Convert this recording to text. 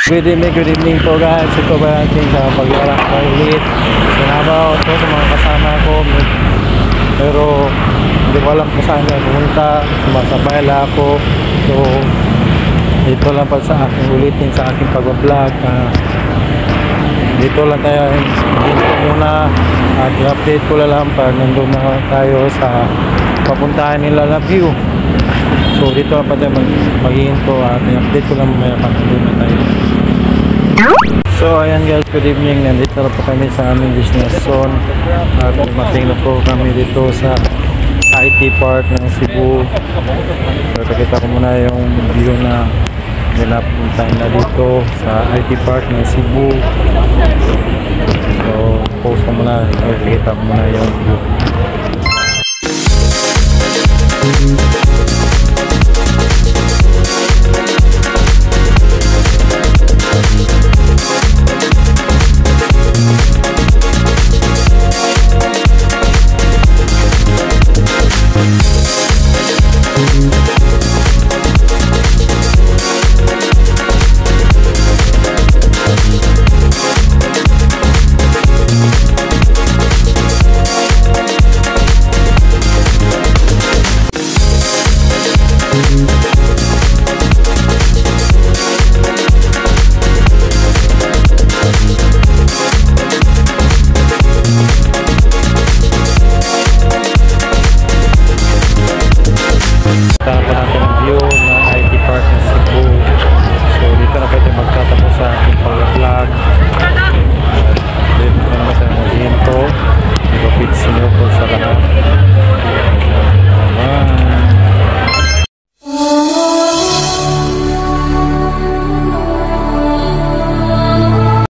Good evening po guys. Ito ba natin sa pag-iarap ko ulit. Sinabaw ito sa mga kasama ko. Pero hindi ko alam kung saan na pumunta. Sumasabay lang ako. So dito lang pa sa aking ulitin sa aking pag-vlog. Dito lang tayo. Dito muna. At i-update ko lang pa. Nandun na tayo sa papuntahan nila Love. So dito pa tayo mag-iinto at i-update ko lang mamaya pag nandun na tayo. So ayan guys, good evening. Nandito na po kami sa aming business zone at dumating na po kami dito sa IT Park ng Cebu. So pakita ko muna yung view na ninapuntahan na dito sa IT Park ng Cebu. So post ko muna, pakita ko muna yung view.